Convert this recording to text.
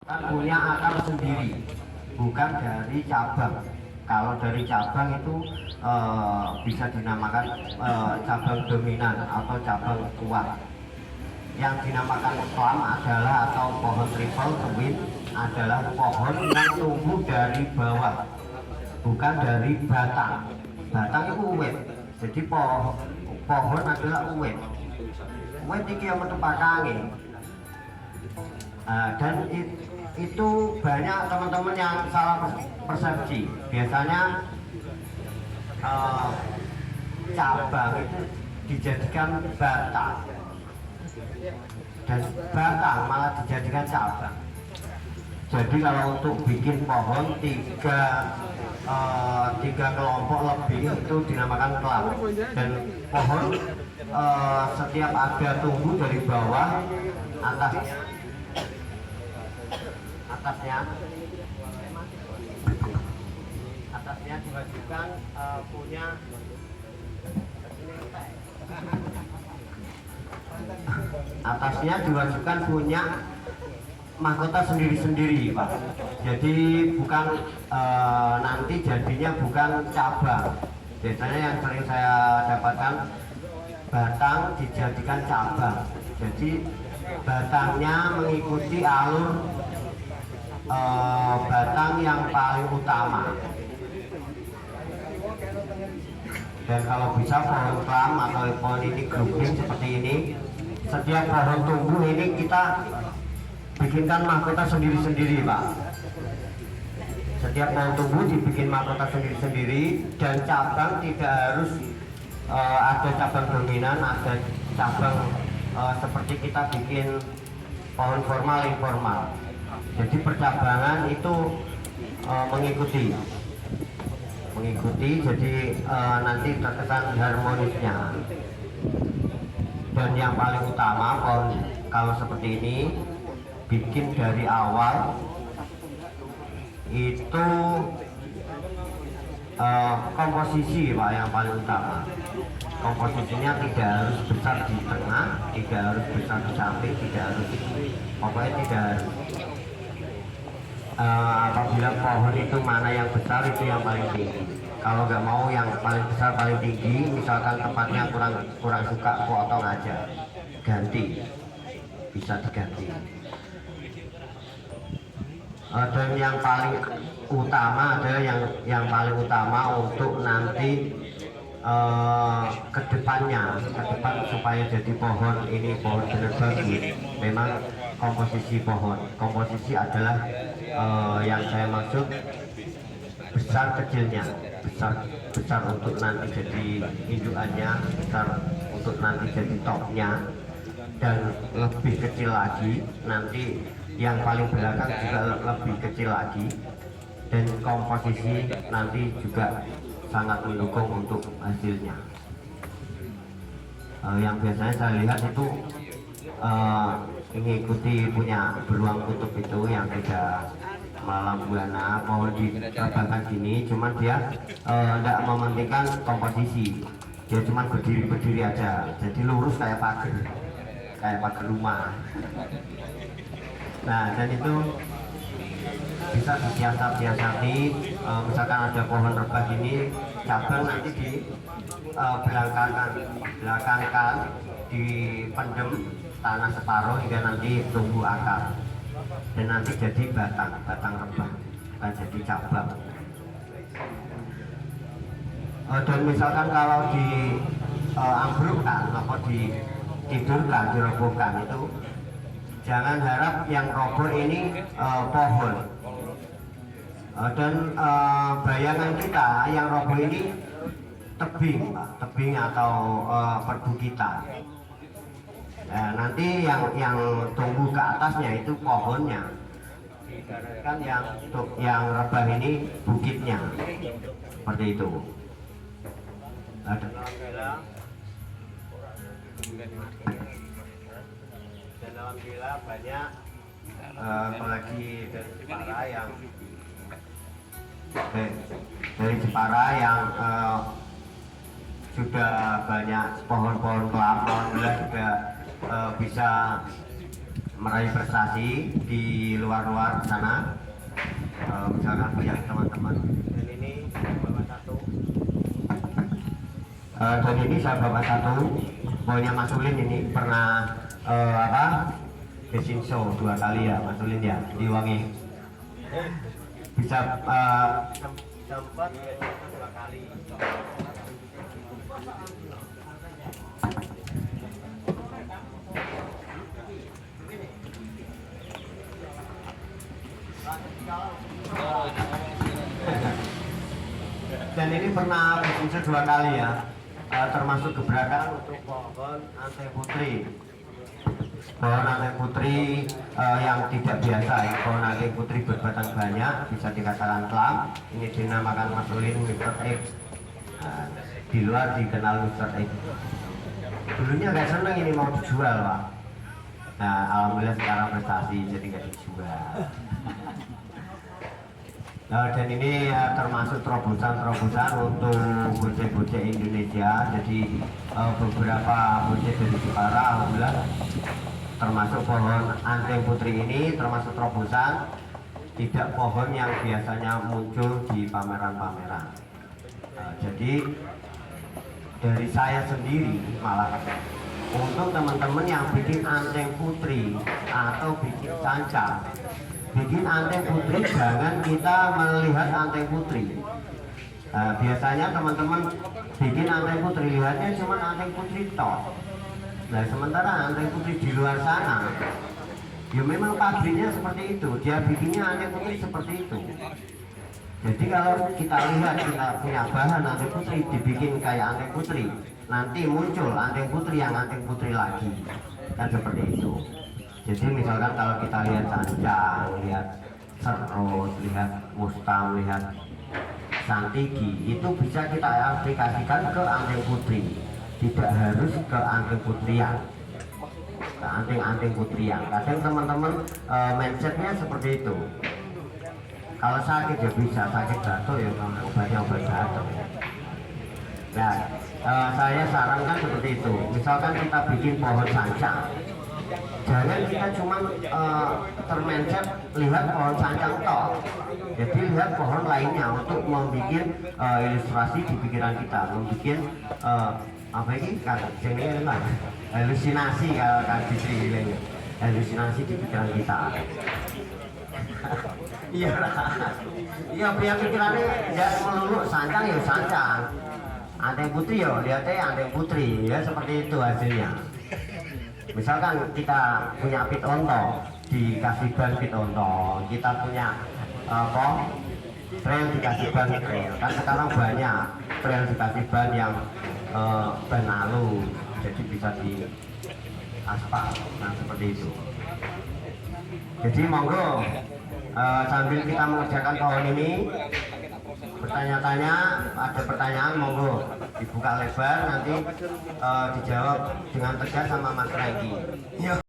kan punya akar sendiri, bukan dari cabang. Kalau dari cabang itu bisa dinamakan cabang dominan atau cabang kuat. Yang dinamakan plum adalah atau pohon triple twin adalah pohon yang tumbuh dari bawah, bukan dari batang. Batang itu uwit, jadi pohon adalah uwit. Uwit iki yang metu pakange. Dan itu banyak teman-teman yang salah persepsi. Biasanya cabang itu dijadikan batang dan batang malah dijadikan cabang. Jadi kalau untuk bikin pohon tiga kelompok lebih itu dinamakan klub. Dan pohon setiap ada tumbuh dari bawah atasnya diwajibkan punya mahkota sendiri-sendiri, Pak. Jadi bukan nanti jadinya bukan cabang. Biasanya yang sering saya dapatkan batang dijadikan cabang. Jadi batangnya mengikuti alur batang yang paling utama. Dan kalau bisa pohon plum atau pohon ini grouping seperti ini, setiap pohon tumbuh ini kita bikinkan mahkota sendiri-sendiri, Pak. Setiap pohon tumbuh dibikin mahkota sendiri-sendiri, dan cabang tidak harus ada cabang dominan, ada cabang seperti kita bikin pohon formal informal. Jadi percabangan itu mengikuti, jadi nanti terkesan harmonisnya. Dan yang paling utama pohon kalau seperti ini bikin dari awal itu komposisi, Pak, yang paling utama. Komposisinya tidak harus besar di tengah, tidak harus besar di samping, tidak harus, pokoknya tidak harus. Apabila pohon itu mana yang besar itu yang paling tinggi. Kalau nggak mau yang paling besar paling tinggi, misalkan tempatnya kurang suka, potong aja, ganti, bisa diganti. Dan yang paling utama adalah yang paling utama untuk nanti ke depan supaya jadi pohon ini pohon benar bagus. Memang komposisi adalah yang saya maksud besar kecilnya, besar untuk nanti jadi indukannya, besar untuk nanti jadi topnya, dan lebih kecil lagi nanti yang paling belakang juga lebih kecil lagi, dan komposisi nanti juga sangat mendukung untuk hasilnya. Yang biasanya saya lihat itu mengikuti punya beruang kutub itu yang tidak malam buana mau diterbangkan gini, cuman dia tidak mementingkan komposisi, dia cuma berdiri aja, jadi lurus kayak pagar rumah. Nah, dan itu bisa disiasati, misalkan ada pohon rebah ini, cabang nanti belakangkan dipendem tanah separuh hingga nanti tumbuh akar, dan nanti jadi batang rebah, bukan jadi cabang. Dan misalkan kalau diambrukkan atau ditidurkan, dirobohkan, itu jangan harap yang roboh ini pohon. Dan bayangan kita yang roboh ini tebing atau perbukitan. Nanti yang tumbuh ke atasnya itu pohonnya. Kan yang rebah ini bukitnya, seperti itu. Dan alhamdulillah banyak apalagi dari Jepara yang sudah banyak pohon-pohon kelapa, sudah bisa meraih prestasi di luar-luar sana, misalkan banyak teman-teman. Dan ini bapak satu, saya bapak satu, pokoknya Mas Ulin ini pernah fashion show 2 kali ya, Mas Ulin ya, di Wangi. Bisa sempat 2 kali. Dan ini pernah berfungsi 2 kali ya, termasuk gebrakan untuk pohon Anteng Putri. Pohon Anteng Putri yang tidak biasa, pohon Anteng Putri berbatang banyak, bisa dikatakan kelam. Ini dinamakan Mas Ulin Mr. X. Di luar dikenal Mr. X. Dulunya nggak seneng ini mau dijual, Pak. Nah, alhamdulillah sekarang prestasi jadi nggak dijual. Dan ini termasuk terobosan untuk bocah-bocah Indonesia. Jadi beberapa bocah dari Jepara, alhamdulillah, termasuk pohon Anteng Putri ini termasuk terobosan, tidak pohon yang biasanya muncul di pameran-pameran. Jadi dari saya sendiri malah untuk teman-teman yang bikin Anteng Putri atau bikin sanca, bikin Anteng Putri, jangan kita melihat Anteng Putri. Biasanya teman-teman bikin Anteng Putri, lihatnya cuma Anteng Putri toh. Nah, sementara Anteng Putri di luar sana, ya memang pabriknya seperti itu, dia bikinnya Anteng Putri seperti itu. Jadi kalau kita lihat, kita punya bahan Anteng Putri dibikin kayak Anteng Putri, nanti muncul Anteng Putri yang Anteng Putri lagi, kan seperti itu. Jadi misalkan kalau kita lihat sancang, lihat serut, lihat mustang, lihat santigi, itu bisa kita aplikasikan ke Anteng Putri, tidak harus ke Anteng Putrian, ke Anteng Putrian. Kadang teman-teman mindsetnya seperti itu. Kalau sakit ya bisa, sakit batuk ya obatnya obat batuk. Nah, saya sarankan seperti itu. Misalkan kita bikin pohon sancang, jangan kita cuma termencet lihat pohon sancang toh. Jadi lihat pohon lainnya untuk membuat ilustrasi di pikiran kita, membuat apa ini kata jenenge lah, halusinasi kalau kan disiling, halusinasi di pikiran kita. Iya lah, iya biar pikirannya tidak melulu sancang ya sancang, Anteng Putri ya lihatnya Anteng Putri, ya seperti itu hasilnya. Misalkan kita punya pit onto, dikasih ban pit onto, kita punya trail dikasih ban trail. Kan sekarang banyak trail dikasih ban yang ban alu, jadi bisa di aspal. Nah seperti itu. Jadi monggo sambil kita mengerjakan pohon ini, bertanya-tanya, ada pertanyaan monggo dibuka lebar, nanti dijawab dengan tegas sama Mas Rengki.